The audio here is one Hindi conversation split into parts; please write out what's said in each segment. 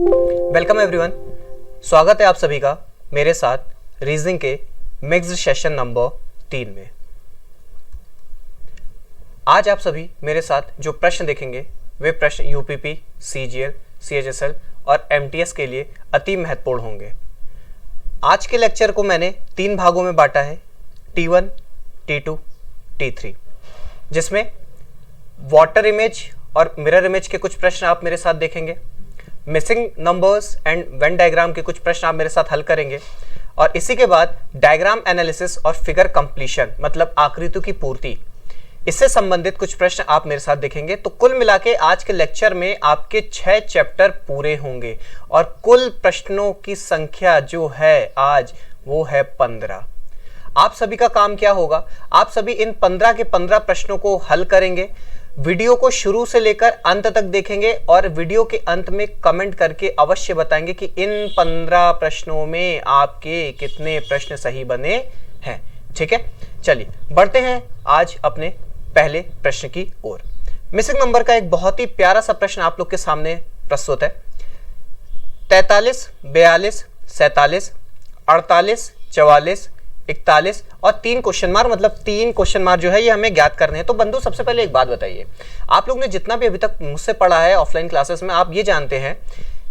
वेलकम एवरीवन, स्वागत है आप सभी का मेरे साथ रीजनिंग के मिक्स्ड सेशन नंबर 3 में। आज आप सभी मेरे साथ जो प्रश्न देखेंगे वे प्रश्न यूपीपी, सीजीएल, सीएचएसएल और एमटीएस के लिए अति महत्वपूर्ण होंगे। आज के लेक्चर को मैंने 3 भागों में बांटा है, T1, T2, T3, जिसमें वाटर इमेज और मिरर इमेज के कुछ प्रश्न आप मेरे साथ देखेंगे, missing numbers and Venn diagram के कुछ प्रश्न आप मेरे साथ हल करेंगे और इसी के बाद डायग्राम एनालिसिस और फिगर कंप्लीशन मतलब आकृतियों की पूर्ति, इससे संबंधित कुछ प्रश्न आप मेरे साथ देखेंगे। तो कुल मिला के आज के लेक्चर में आपके 6 चैप्टर पूरे होंगे और कुल प्रश्नों की संख्या जो है आज वो है 15। आप सभी का काम क्या होगा, आप सभी इन 15 के 15 प्रश्नों को हल करेंगे। वीडियो को शुरू से लेकर अंत तक देखेंगे और वीडियो के अंत में कमेंट करके अवश्य बताएंगे कि इन 15 प्रश्नों में आपके कितने प्रश्न सही बने हैं। ठीक है, चलिए बढ़ते हैं आज अपने पहले प्रश्न की ओर। मिसिंग नंबर का एक बहुत ही प्यारा सा प्रश्न आप लोग के सामने प्रस्तुत है। 43, 42, 47, 48, 44, 41 और 3 क्वेश्चन मार्क, मतलब 3 क्वेश्चन मार्क जो है ये हमें ज्ञात करने हैं। तो बंधु सबसे पहले एक बात बताइए, आप लोग ने जितना भी अभी तक मुझसे पढ़ा है ऑफलाइन क्लासेस में, आप ये जानते हैं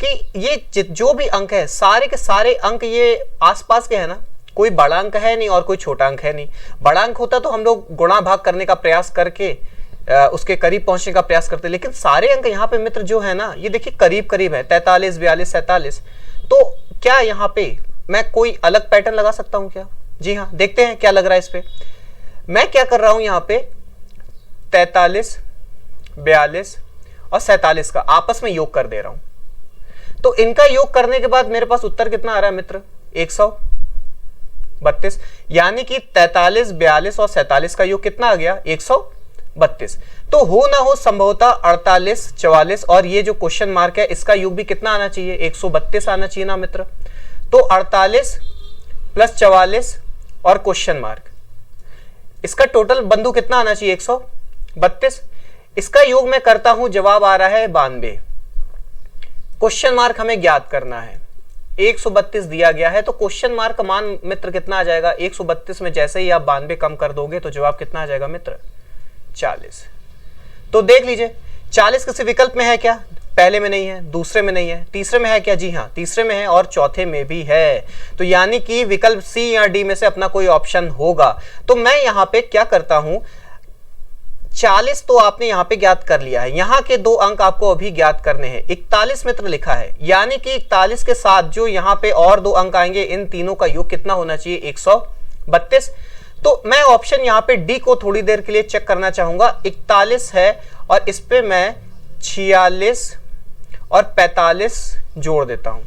कि ये जो भी अंक है सारे के सारे अंक ये आसपास के है ना, कोई बड़ा अंक है नहीं और कोई छोटा अंक है नहीं। बड़ा अंक होता तो हम लोग गुणा भाग करने का प्रयास करके उसके करीब पहुंचने का प्रयास करते, लेकिन सारे अंक यहाँ पे मित्र जो है ना, ये देखिए करीब करीब है, 43, 42, 47। तो क्या यहाँ पे मैं कोई अलग पैटर्न लगा सकता हूँ क्या? जी हाँ, देखते हैं क्या लग रहा है इस पे। मैं क्या कर रहा हूं यहाँ पे 43, 42 और 47 का आपस में योग कर दे रहा हूं। तो इनका योग करने के बाद मेरे पास उत्तर कितना आ रहा है मित्र? 132। यानी कि 43, 42 और 47 का योग कितना आ गया? 132। तो हो ना हो संभवतः 48, 44 और ये जो क्वेश्चन मार्क है इसका योग भी कितना आना चाहिए? 132 आना चाहिए ना मित्र। तो 48 प्लस 44 और क्वेश्चन मार्क, इसका टोटल बंधु कितना आना चाहिए? 132। इसका योग मैं करता हूं, जवाब आ रहा है 92। क्वेश्चन मार्क हमें ज्ञात करना है, 132 दिया गया है, तो क्वेश्चन मार्क का मान मित्र कितना आ जाएगा? 132 में जैसे ही आप 92 कम कर दोगे तो जवाब कितना आ जाएगा मित्र? 40। तो देख लीजिए 40 किसी विकल्प में है क्या? पहले में नहीं है, दूसरे में नहीं है, तीसरे में है क्या? जी हाँ, तीसरे में है और चौथे में भी है। तो यानी कि विकल्प सी या डी में से अपना कोई ऑप्शन होगा। तो मैं यहां पे क्या करता हूं, 40 तो आपने यहां पे ज्ञात कर लिया है, यहां के 2 अंक आपको अभी ज्ञात करने हैं। 41 मित्र लिखा है, यानी कि 41 के साथ जो यहां पे और 2 अंक आएंगे, इन तीनों का योग कितना होना चाहिए? 132। तो मैं ऑप्शन यहां पे डी को थोड़ी देर के लिए चेक करना चाहूंगा। 41 है और इस पे मैं 46 और 45 जोड़ देता हूं,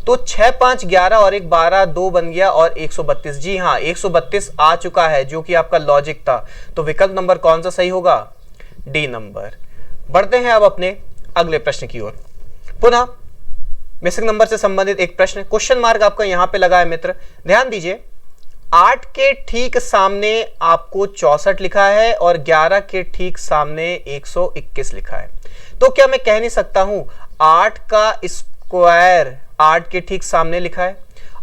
तो 6, 5, 11 और 1, 12, 2 बन गया और 132। जी हाँ, 132 आ चुका है जो कि आपका लॉजिक था। तो विकल्प नंबर कौन सा सही होगा? D number. बढ़ते हैं अब अपने अगले प्रश्न की ओर। पुनः मिसिंग नंबर से संबंधित एक प्रश्न, क्वेश्चन मार्क आपका यहां पे लगा है मित्र। ध्यान दीजिए, 8 के ठीक सामने आपको 64 लिखा है और 11 के ठीक सामने 121 लिखा है। तो क्या मैं कह नहीं सकता हूं 8 का स्क्वायर 8 के ठीक सामने लिखा है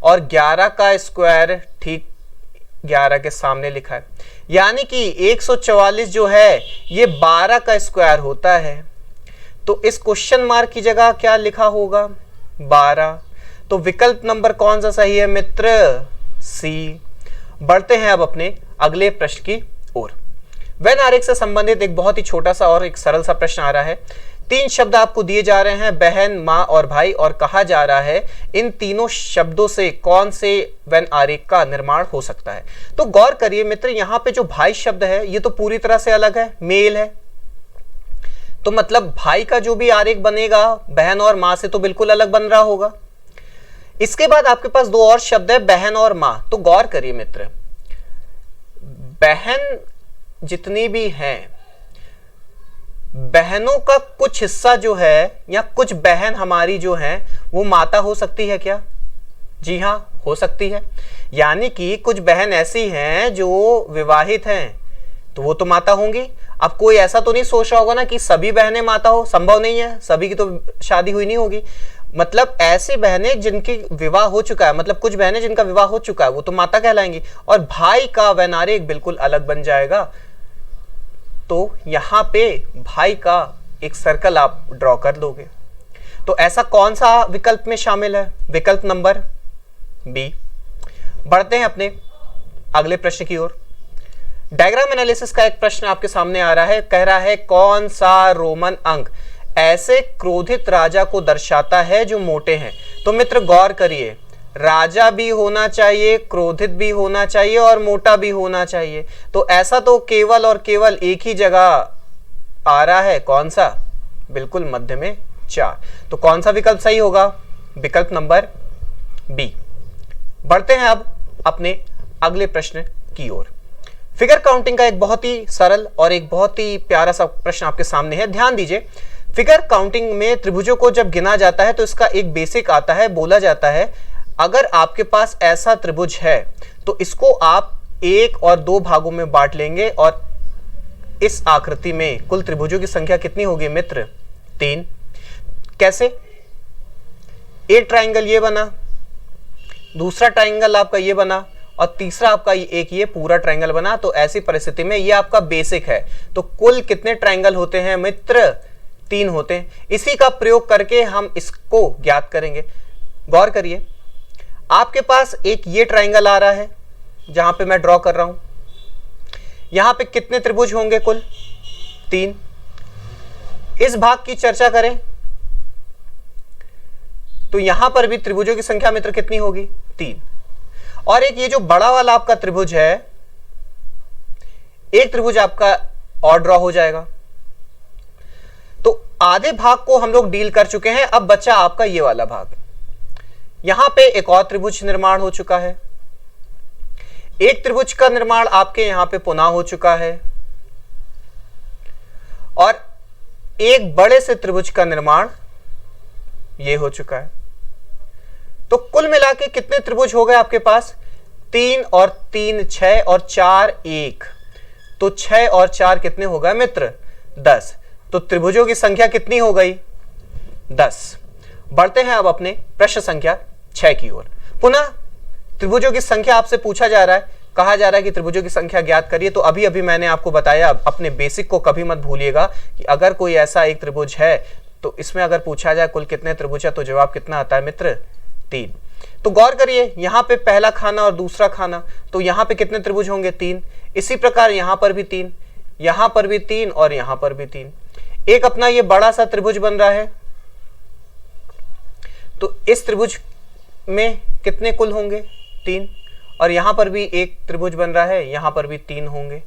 और 11 का स्क्वायर ठीक 11 के सामने लिखा है, यानी कि 144 जो है ये 12 का स्क्वायर होता है। तो इस क्वेश्चन मार्क की जगह क्या लिखा होगा? 12। तो विकल्प नंबर कौन सा सही है मित्र? सी। बढ़ते हैं अब अपने अगले प्रश्न की ओर। वेन आरेख से संबंधित एक बहुत ही छोटा सा और एक सरल सा प्रश्न आ रहा है। 3 शब्द आपको दिए जा रहे हैं, बहन, मां और भाई, और कहा जा रहा है इन तीनों शब्दों से कौन से वेन आरेख का निर्माण हो सकता है। तो गौर करिए मित्र, यहां पे जो भाई शब्द है ये तो पूरी तरह से अलग है, मेल है। तो मतलब भाई का जो भी आरेख बनेगा बहन और मां से तो बिल्कुल अलग बन रहा होगा। इसके बाद आपके पास 2 और शब्द है, बहन और मां। तो गौर करिए मित्र, बहन जितनी भी हैं, बहनों का कुछ हिस्सा जो है या कुछ बहन हमारी जो है वो माता हो सकती है क्या? जी हां, हो सकती है। यानी कि कुछ बहन ऐसी हैं जो विवाहित हैं, तो वो तो माता होंगी। अब कोई ऐसा तो नहीं सोच रहा होगा ना कि सभी बहनें माता हो, संभव नहीं है, सभी की तो शादी हुई नहीं होगी। मतलब ऐसी बहनें जिनकी विवाह हो चुका है, मतलब कुछ बहनें जिनका विवाह हो चुका है वो तो माता कहलाएंगी, और भाई का वैनारिक बिल्कुल अलग बन जाएगा। तो यहां पे भाई का एक सर्कल आप ड्रॉ कर दोगे। तो ऐसा कौन सा विकल्प में शामिल है? विकल्प नंबर बी। बढ़ते हैं अपने अगले प्रश्न की ओर। डायग्राम एनालिसिस का एक प्रश्न आपके सामने आ रहा है, कह रहा है कौन सा रोमन अंक ऐसे क्रोधित राजा को दर्शाता है जो मोटे हैं। तो मित्र गौर करिए, राजा भी होना चाहिए, क्रोधित भी होना चाहिए और मोटा भी होना चाहिए। तो ऐसा तो केवल और केवल एक ही जगह आ रहा है, कौन सा? बिल्कुल मध्य में 4। तो कौन सा विकल्प सही होगा? विकल्प नंबर बी। बढ़ते हैं अब अपने अगले प्रश्न की ओर। फिगर काउंटिंग का एक बहुत ही सरल और एक बहुत ही प्यारा सा प्रश्न आपके सामने है, ध्यान दीजिए। फिगर काउंटिंग में त्रिभुजों को जब गिना जाता है तो इसका एक बेसिक आता है, बोला जाता है अगर आपके पास ऐसा त्रिभुज है तो इसको आप 1 और 2 भागों में बांट लेंगे और इस आकृति में कुल त्रिभुजों की संख्या कितनी होगी मित्र? 3। कैसे? एक ट्राइंगल ये बना, दूसरा ट्राइंगल आपका ये बना और तीसरा आपका एक ये पूरा ट्राइंगल बना। तो ऐसी परिस्थिति में ये आपका बेसिक है। तो कुल कितने ट्राइंगल होते हैं मित्र? 3 होते हैं। इसी का प्रयोग करके हम इसको ज्ञात करेंगे। गौर करिए, आपके पास एक ये ट्राइंगल आ रहा है जहां पे मैं ड्रॉ कर रहा हूं। यहां पे कितने त्रिभुज होंगे? कुल 3। इस भाग की चर्चा करें तो यहां पर भी त्रिभुजों की संख्या मित्र कितनी होगी? 3। और एक ये जो बड़ा वाला आपका त्रिभुज है, एक त्रिभुज आपका और ड्रॉ हो जाएगा। तो आधे भाग को हम लोग डील कर चुके हैं, अब बचा आपका ये वाला भाग। यहां पे एक और त्रिभुज निर्माण हो चुका है, एक त्रिभुज का निर्माण आपके यहां पे पुनः हो चुका है और एक बड़े से त्रिभुज का निर्माण ये हो चुका है। तो कुल मिला के कितने त्रिभुज हो गए आपके पास? 3 और 3 6 और 4 1। तो 6 और 4 कितने हो गए मित्र? 10। तो त्रिभुजों की संख्या कितनी हो गई? 10। बढ़ते हैं अब अपने प्रश्न संख्या 6 की ओर। पुनः त्रिभुजों की संख्या आपसे पूछा जा रहा है, कहा जा रहा है कि त्रिभुजों की संख्या ज्ञात करिए। तो अभी अभी मैंने आपको बताया, अपने बेसिक को कभी मत भूलिएगा कि अगर कोई ऐसा एक त्रिभुज है तो इसमें अगर पूछा जाए कुल कितने त्रिभुज है तो जवाब कितना आता है मित्र? 3। तो गौर करिए, यहां पे पहला खाना और दूसरा खाना, तो यहां पे कितने त्रिभुज होंगे? 3। इसी प्रकार यहां पर भी 3, यहां पर भी 3 और यहां पर भी 3। एक अपना ये बड़ा सा त्रिभुज बन रहा है, तो इस त्रिभुज में कितने कुल होंगे? 3। और यहां पर भी एक त्रिभुज बन रहा है, यहां पर भी 3 होंगे।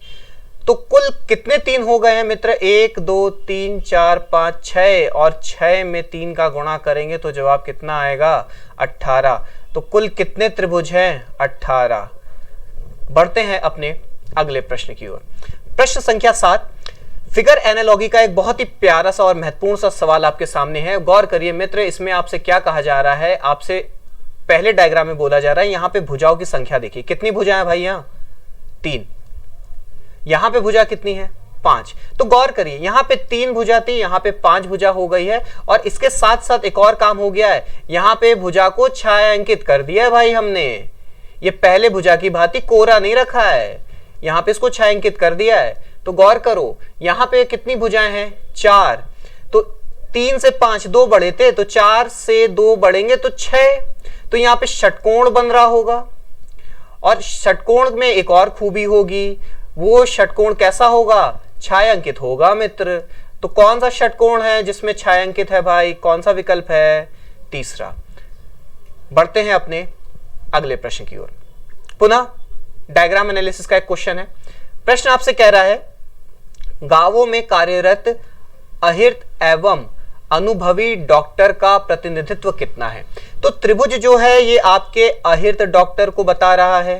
तो कुल कितने 3 हो गए हैं मित्र? 1 2 3 4 5 6 और 6 में 3 का गुणा करेंगे तो जवाब कितना आएगा? 18। तो कुल कितने त्रिभुज हैं? 18। बढ़ते हैं अपने अगले प्रश्न की ओर। प्रश्न संख्या 7। फिगर एनालॉजी का एक बहुत ही प्यारा सा और महत्वपूर्ण सा सवाल आपके सामने है। गौर करिए मित्र, इसमें आपसे क्या कहा जा रहा है? आपसे पहले डायग्राम में बोला जा रहा है यहां पे भुजाओं की संख्या देखिए, कितनी भुजाएं भाई? यहां 3। यहां पे भुजा कितनी है? 5। तो गौर करिए, यहां पे 3 भुजा थी, यहां पे 5 भुजा हो गई है। और इसके साथ साथ एक और काम हो गया है, यहां पे भुजा को छायांकित कर दिया है भाई हमने। ये पहले भुजा की भांति कोरा नहीं रखा है, यहां पे इसको छायांकित कर दिया है। तो गौर करो, यहां पे कितनी भुजाएं हैं? 4। तो 3 से 5 2 बढ़े थे, तो 4 से 2 बढ़ेंगे तो 6। तो यहां पे षटकोण बन रहा होगा। और षटकोण में एक और खूबी होगी, वो षटकोण कैसा होगा? छायांकित होगा मित्र। तो कौन सा षटकोण है जिसमें छायांकित है भाई? कौन सा विकल्प है? तीसरा। बढ़ते हैं अपने अगले प्रश्न की ओर। पुनः डायग्राम एनालिसिस का एक क्वेश्चन है। प्रश्न आपसे कह रहा है गांवों में कार्यरत अहिर्त एवं अनुभवी डॉक्टर का प्रतिनिधित्व कितना है? तो त्रिभुज जो है ये आपके अहिर्त डॉक्टर को बता रहा है,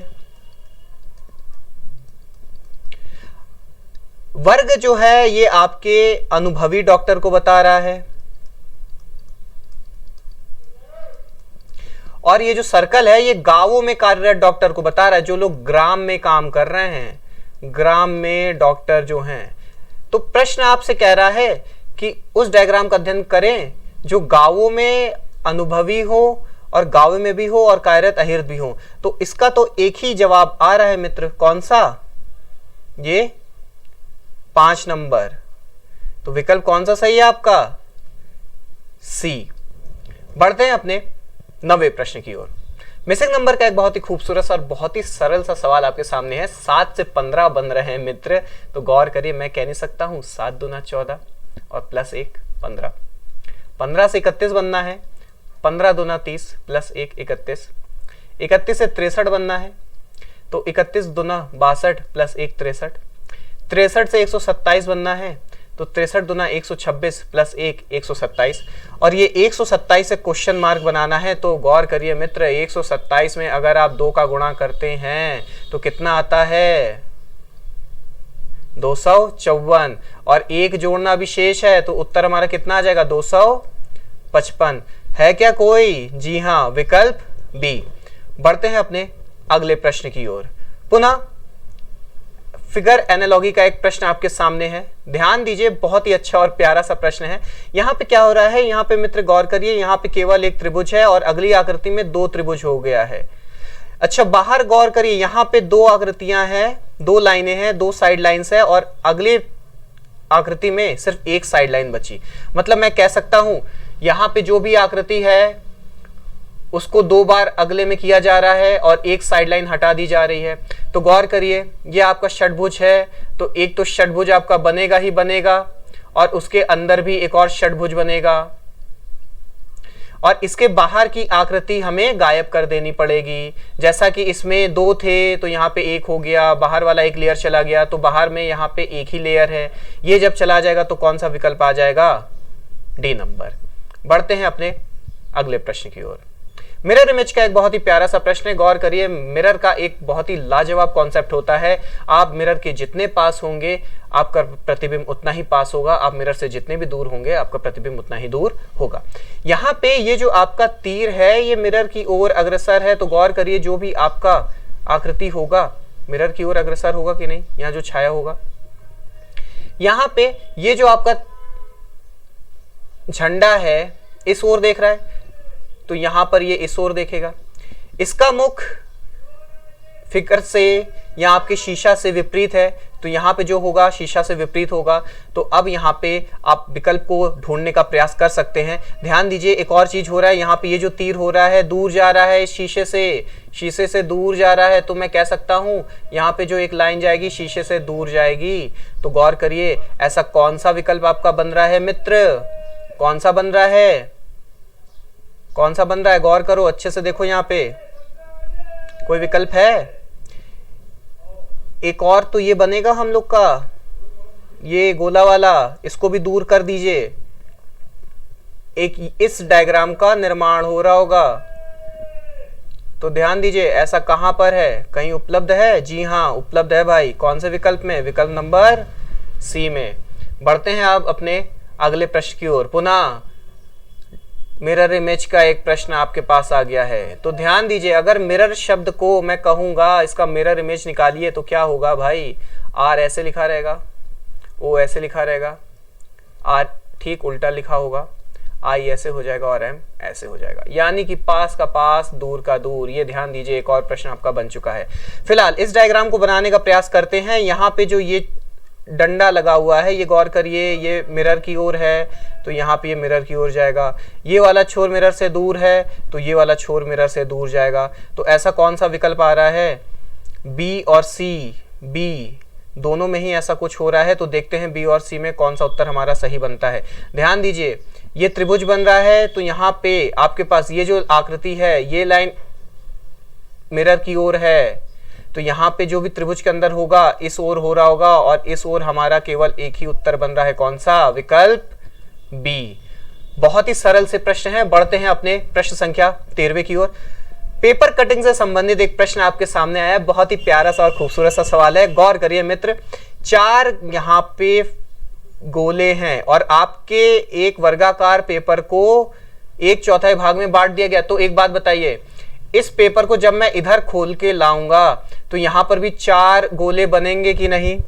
वर्ग जो है ये आपके अनुभवी डॉक्टर को बता रहा है, और ये जो सर्कल है ये गांवों में कार्यरत डॉक्टर को बता रहा है, जो लोग ग्राम में काम कर रहे हैं, ग्राम में डॉक्टर जो हैं। तो प्रश्न आपसे कह रहा है कि उस डायग्राम का अध्ययन करें जो गांवों में अनुभवी हो और गांव में भी हो और कार्यरत अहिर्द भी हो। तो इसका तो एक ही जवाब आ रहा है मित्र, कौन सा? ये 5 नंबर। तो विकल्प कौन सा सही है आपका? सी। बढ़ते हैं अपने 9वें प्रश्न की ओर। मिसिंग नंबर का एक बहुत ही खूबसूरत और बहुत ही सरल सा सवाल आपके सामने है। 7 से 15 बन रहे हैं मित्र, तो गौर करिए, मैं कह नहीं सकता हूं 7 दूना 14 और प्लस 1 15। 15 से 31 बनना है, 15 दूना 30 प्लस 1 31। 31 से 63 बनना है, तो 31 दूना 62 प्लस 1 63। 63 से 127 बनना है, तो 63 दूना 126 प्लस 1 127। और ये 127 से क्वेश्चन मार्क बनाना है, तो गौर करिए मित्र, 127 में अगर आप 2 का गुणा करते हैं तो कितना आता है? 254। और 1 जोड़ना भी शेष है, तो उत्तर हमारा कितना आ जाएगा? 255। है क्या कोई? जी हाँ, विकल्प बी। बढ़ते हैं अपने अगले प्रश्न की ओर। पुनः फिगर एनालॉजी का एक प्रश्न आपके सामने है, ध्यान दीजिए, बहुत ही अच्छा और प्यारा सा प्रश्न है। यहाँ पे क्या हो रहा है? यहाँ पे मित्र गौर करिए, यहाँ पे केवल एक त्रिभुज है और अगली आकृति में 2 त्रिभुज हो गया है। अच्छा, बाहर गौर करिए, यहाँ पे 2 आकृतियां हैं, 2 लाइनें हैं, 2 साइड लाइन्स है और अगली आकृति में सिर्फ 1 साइड लाइन बची। मतलब मैं कह सकता हूं यहाँ पे जो भी आकृति है उसको 2 बार अगले में किया जा रहा है और 1 साइड लाइन हटा दी जा रही है। तो गौर करिए, ये आपका षटभुज है, तो एक तो षटभुज आपका बनेगा ही बनेगा और उसके अंदर भी एक और षटभुज बनेगा और इसके बाहर की आकृति हमें गायब कर देनी पड़ेगी। जैसा कि इसमें 2 थे तो यहाँ पे 1 हो गया, बाहर वाला एक लेयर चला गया, तो बाहर में यहाँ पे 1 ही लेयर है। ये जब चला जाएगा तो कौन सा विकल्प आ जाएगा? D number. बढ़ते हैं अपने अगले प्रश्न की ओर। मिरर इमेज का एक बहुत ही प्यारा सा प्रश्न है, गौर करिए। मिरर का एक बहुत ही लाजवाब कॉन्सेप्ट होता है, आप मिरर के जितने पास होंगे आपका प्रतिबिंब उतना ही पास होगा, आप मिरर से जितने भी दूर होंगे आपका प्रतिबिंब उतना ही दूर होगा। यहाँ पे ये जो आपका तीर है ये मिरर की ओर अग्रसर है, तो गौर करिए, जो भी आपका आकृति होगा मिरर की ओर अग्रसर होगा कि नहीं? यहाँ जो छाया होगा, यहाँ पे ये जो आपका झंडा है इस ओर देख रहा है, तो यहां पर ये इस ओर देखेगा। इसका मुख फिगर से या आपके शीशा से विपरीत है, तो यहां पे जो होगा शीशा से विपरीत होगा। तो अब यहां पे आप विकल्प को ढूंढने का प्रयास कर सकते हैं। ध्यान दीजिए, एक और चीज हो रहा है, यहाँ पे ये जो तीर हो रहा है दूर जा रहा है शीशे से दूर जा रहा है, तो मैं कह सकता हूं यहाँ पे जो एक लाइन जाएगी शीशे से दूर जाएगी। तो गौर करिए, ऐसा कौन सा विकल्प आपका बन रहा है मित्र? कौन सा बन रहा है? कौन सा बन रहा है? गौर करो, अच्छे से देखो, यहाँ पे कोई विकल्प है? एक और तो ये बनेगा हम लोग का, ये गोला वाला, इसको भी दूर कर दीजिए। एक इस डायग्राम का निर्माण हो रहा होगा, तो ध्यान दीजिए ऐसा कहां पर है? कहीं उपलब्ध है? जी हाँ, उपलब्ध है भाई। कौन से विकल्प में? विकल्प नंबर सी में। बढ़ते हैं अब अपने अगले प्रश्न की ओर। पुनः मिरर इमेज का एक प्रश्न आपके पास आ गया है, तो ध्यान दीजिए, अगर मिरर शब्द को मैं कहूंगा इसका मिरर इमेज निकालिए तो क्या होगा भाई? आर ऐसे लिखा रहेगा, ओ ऐसे लिखा रहेगा, आर ठीक उल्टा लिखा होगा, आई ऐसे हो जाएगा और एम ऐसे हो जाएगा, यानी कि पास का पास दूर का दूर। ये ध्यान दीजिए, एक और प्रश्न आपका बन चुका है। फिलहाल इस डायग्राम को बनाने का प्रयास करते हैं। यहाँ पे जो ये डंडा लगा हुआ है, ये गौर करिए, ये मिरर की ओर है, तो यहाँ पे ये मिरर की ओर जाएगा। ये वाला छोर मिरर से दूर है, तो ये वाला छोर मिरर से दूर जाएगा। तो ऐसा कौन सा विकल्प आ रहा है? बी और सी, बी दोनों में ही ऐसा कुछ हो रहा है। तो देखते हैं बी और सी में कौन सा उत्तर हमारा सही बनता है। ध्यान दीजिए, ये त्रिभुज बन रहा है, तो यहाँ पे आपके पास ये जो आकृति है, ये लाइन मिरर की ओर है, तो यहाँ पे जो भी त्रिभुज के अंदर होगा इस ओर हो रहा होगा और इस ओर हमारा केवल एक ही उत्तर बन रहा है। कौन सा? विकल्प बी। बहुत ही सरल से प्रश्न है। बढ़ते हैं अपने प्रश्न संख्या 13वें की ओर। पेपर कटिंग से संबंधित एक प्रश्न आपके सामने आया है, बहुत ही प्यारा सा और खूबसूरत सा सवाल है। गौर करिए मित्र, 4 यहाँ पे गोले हैं और आपके एक वर्गाकार पेपर को 1/4 भाग में बांट दिया गया। तो एक बात बताइए, इस पेपर को जब मैं इधर खोल के लाऊंगा तो यहां पर भी 4 गोले बनेंगे कि नहीं?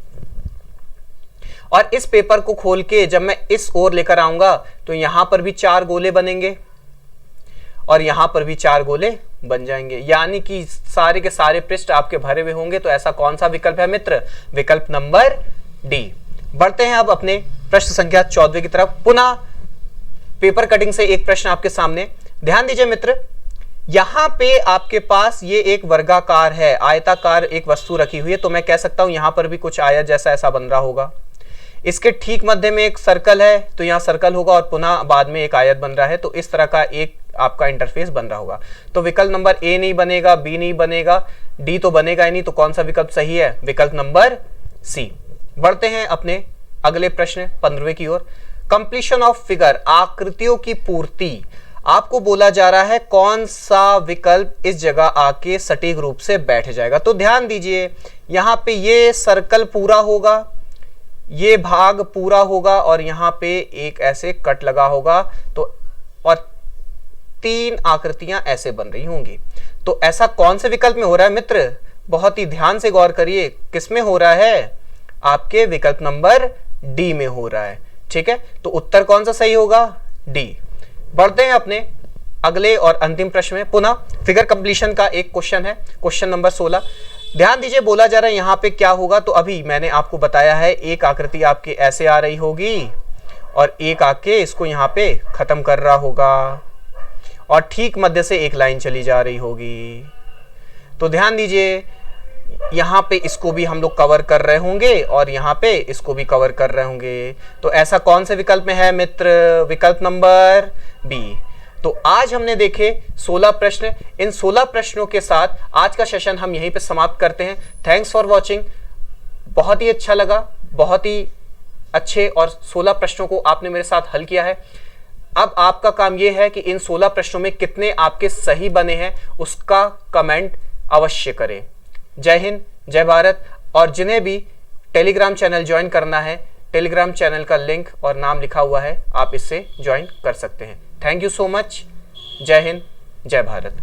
और इस पेपर को खोल के जब मैं इस ओर लेकर आऊंगा तो यहां पर भी 4 गोले बनेंगे। और यहां पर भी 4 गोले बन जाएंगे, यानी कि सारे के सारे पृष्ठ आपके भरे हुए होंगे। तो ऐसा कौन सा विकल्प है मित्र? विकल्प नंबर डी। बढ़ते हैं अब अपने प्रश्न संख्या 14 की तरफ। पुनः पेपर कटिंग से एक प्रश्न आपके सामने, ध्यान दीजिए मित्र। यहां पे आपके पास ये एक वर्गाकार है, आयताकार एक वस्तु रखी हुई है, तो मैं कह सकता हूं यहां पर भी कुछ आयत जैसा ऐसा बन रहा होगा। इसके ठीक मध्य में एक सर्कल है, तो यहां सर्कल होगा और पुनः बाद में एक आयत बन रहा है, तो इस तरह का एक आपका इंटरफेस बन रहा होगा। तो विकल्प नंबर ए नहीं बनेगा, बी नहीं बनेगा, डी तो बनेगा ही नहीं। तो कौन सा विकल्प सही है? विकल्प नंबर सी। बढ़ते हैं अपने अगले प्रश्न 15वें की ओर। कंप्लीशन ऑफ फिगर, आकृतियों की पूर्ति। आपको बोला जा रहा है कौन सा विकल्प इस जगह आके सटीक रूप से बैठ जाएगा। तो ध्यान दीजिए, यहां पे ये सर्कल पूरा होगा, ये भाग पूरा होगा और यहां पे एक ऐसे कट लगा होगा, तो और 3 आकृतियां ऐसे बन रही होंगी। तो ऐसा कौन से विकल्प में हो रहा है मित्र? बहुत ही ध्यान से गौर करिए, किसमें हो रहा है? आपके विकल्प नंबर डी में हो रहा है। ठीक है, तो उत्तर कौन सा सही होगा? डी। बढ़ते हैं अपने अगले और अंतिम प्रश्न में। पुनः फिगर कंप्लीशन का एक क्वेश्चन है, क्वेश्चन नंबर 16। ध्यान दीजिए, बोला जा रहा है यहां पे क्या होगा। तो अभी मैंने आपको बताया है, एक आकृति आपकी ऐसे आ रही होगी और एक आके इसको यहां पे खत्म कर रहा होगा और ठीक मध्य से एक लाइन चली जा रही होगी। तो ध्यान दीजिए, यहां पे इसको भी हम लोग कवर कर रहे होंगे और यहां पे इसको भी कवर कर रहे होंगे। तो ऐसा कौन से विकल्प में है मित्र? विकल्प नंबर बी। तो आज हमने देखे 16 प्रश्न। इन 16 प्रश्नों के साथ आज का सेशन हम यहीं पे समाप्त करते हैं। Thanks for watching. बहुत ही अच्छा लगा, बहुत ही अच्छे और 16 प्रश्नों को आपने मेरे साथ हल किया है। अब आपका काम यह है कि इन 16 प्रश्नों में कितने आपके सही बने हैं उसका कमेंट अवश्य करें। जय हिंद, जय भारत। और जिन्हें भी टेलीग्राम चैनल ज्वाइन करना है, टेलीग्राम चैनल का लिंक और नाम लिखा हुआ है, आप इससे ज्वाइन कर सकते हैं। Thank you so much. जय हिंद, जय भारत।